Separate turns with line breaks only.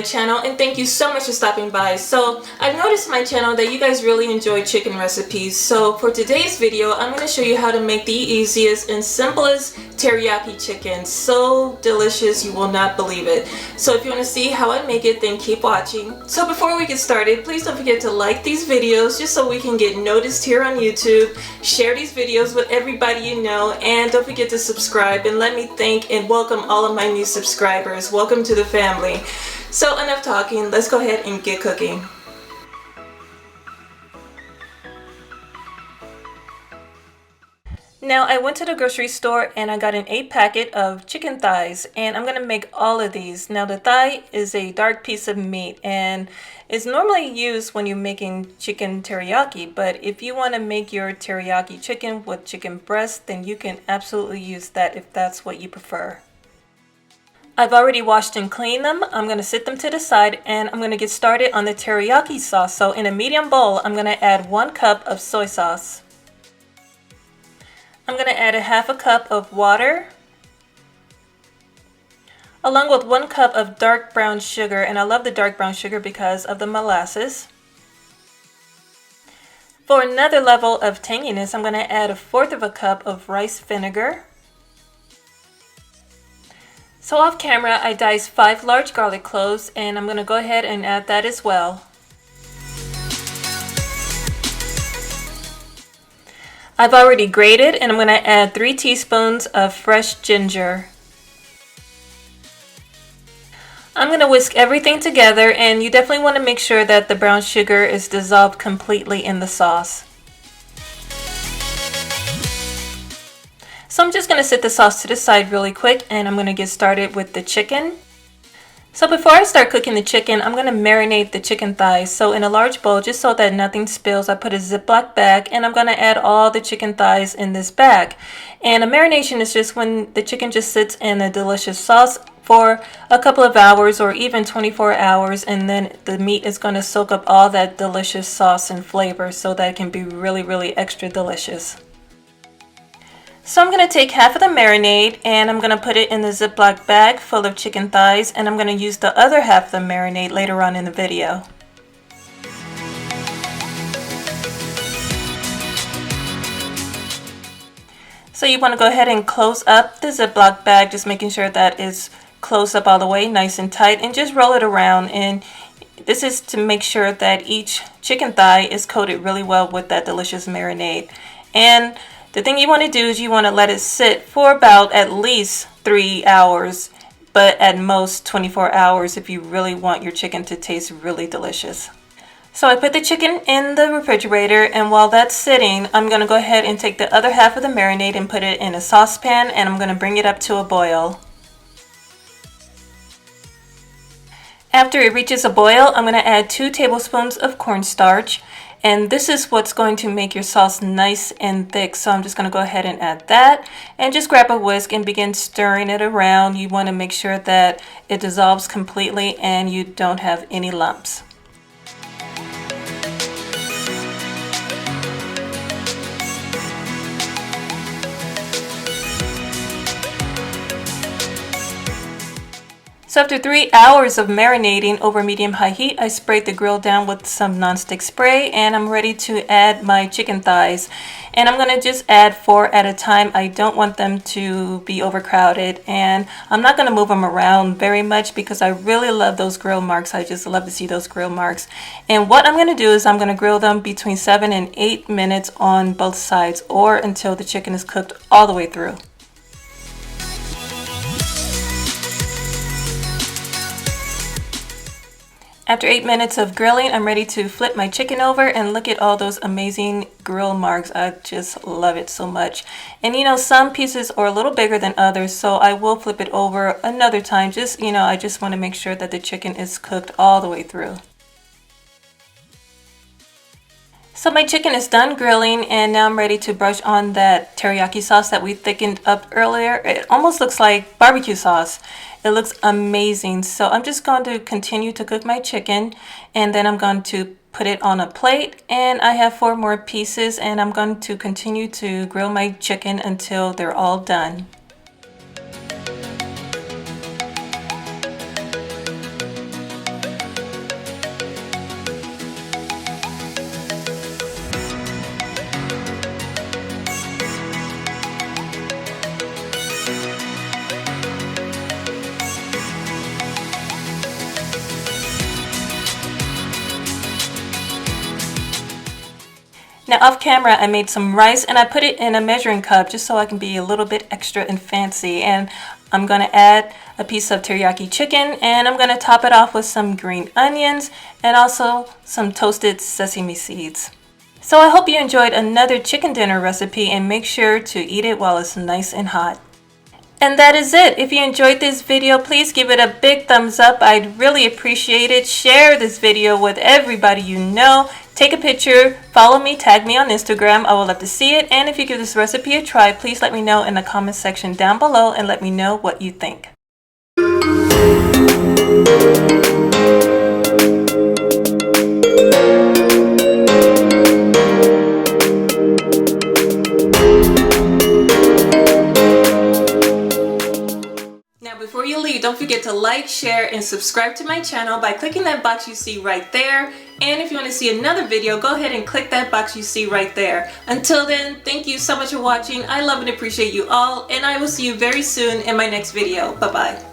channel, and thank you so much for stopping by. So I've noticed on my channel that you guys really enjoy chicken recipes. So for today's video, I'm going to show you how to make the easiest and simplest teriyaki chicken. So delicious, you will not believe it. So if you want to see how I make it, then keep watching. So before we get started, please don't forget to like these videos just so we can get noticed here on YouTube. Share these videos with everybody you know, and don't forget to subscribe, and let me thank and welcome all of my new subscribers. Welcome to the family. So enough talking, let's go ahead and get cooking. Now I went to the grocery store and I got an 8-packet of chicken thighs, and I'm gonna make all of these. Now the thigh is a dark piece of meat and is normally used when you're making chicken teriyaki, but if you want to make your teriyaki chicken with chicken breast, then you can absolutely use that if that's what you prefer. I've already washed and cleaned them. I'm going to sit them to the side and I'm going to get started on the teriyaki sauce. So in a medium bowl, I'm going to add 1 cup of soy sauce. I'm going to add a half a cup of water, along with 1 cup of dark brown sugar, and I love the dark brown sugar because of the molasses. For another level of tanginess, I'm going to add 1/4 cup of rice vinegar. So off camera, I diced 5 large garlic cloves, and I'm going to go ahead and add that as well. I've already grated, and I'm going to add 3 teaspoons of fresh ginger. I'm going to whisk everything together, and you definitely want to make sure that the brown sugar is dissolved completely in the sauce. So I'm just going to set the sauce to the side really quick, and I'm going to get started with the chicken. So before I start cooking the chicken, I'm going to marinate the chicken thighs. So in a large bowl, just so that nothing spills, I put a Ziploc bag, and I'm going to add all the chicken thighs in this bag. And a marination is just when the chicken just sits in a delicious sauce for a couple of hours or even 24 hours, and then the meat is going to soak up all that delicious sauce and flavor so that it can be really extra delicious. So I'm going to take half of the marinade and I'm going to put it in the Ziploc bag full of chicken thighs, and I'm going to use the other half of the marinade later on in the video. So you want to go ahead and close up the Ziploc bag, just making sure that it's closed up all the way nice and tight, and just roll it around. And this is to make sure that each chicken thigh is coated really well with that delicious marinade. And the thing you want to do is you want to let it sit for about at least 3 hours, but at most 24 hours if you really want your chicken to taste really delicious. So I put the chicken in the refrigerator, and while that's sitting, I'm going to go ahead and take the other half of the marinade and put it in a saucepan, and I'm going to bring it up to a boil. After it reaches a boil, I'm going to add 2 tablespoons of cornstarch. And this is what's going to make your sauce nice and thick. So I'm just going to go ahead and add that, and just grab a whisk and begin stirring it around. You want to make sure that it dissolves completely and you don't have any lumps. So after 3 hours of marinating over medium-high heat, I sprayed the grill down with some nonstick spray, and I'm ready to add my chicken thighs. And I'm going to just add 4 at a time. I don't want them to be overcrowded, and I'm not going to move them around very much because I really love those grill marks. I just love to see those grill marks. And what I'm going to do is I'm going to grill them between 7 and 8 minutes on both sides, or until the chicken is cooked all the way through. After 8 minutes of grilling, I'm ready to flip my chicken over, and look at all those amazing grill marks. I just love it so much. And you know, some pieces are a little bigger than others, so I will flip it over another time. Just, you know, I just want to make sure that the chicken is cooked all the way through. So my chicken is done grilling, and now I'm ready to brush on that teriyaki sauce that we thickened up earlier. It almost looks like barbecue sauce. It looks amazing. So I'm just going to continue to cook my chicken, and then I'm going to put it on a plate, and I have 4 more pieces, and I'm going to continue to grill my chicken until they're all done. Now off camera I made some rice and I put it in a measuring cup just so I can be a little bit extra and fancy. And I'm going to add a piece of teriyaki chicken and I'm going to top it off with some green onions and also some toasted sesame seeds. So I hope you enjoyed another chicken dinner recipe and make sure to eat it while it's nice and hot. And that is it. If you enjoyed this video, please give it a big thumbs up. I'd really appreciate it. Share this video with everybody you know. Take a picture, follow me, tag me on Instagram. I would love to see it. And if you give this recipe a try, please let me know in the comment section down below and let me know what you think. Before you leave, don't forget to like, share, and subscribe to my channel by clicking that box you see right there. And if you want to see another video, go ahead and click that box you see right there. Until then, thank you so much for watching. I love and appreciate you all, and I will see you very soon in my next video. Bye-bye.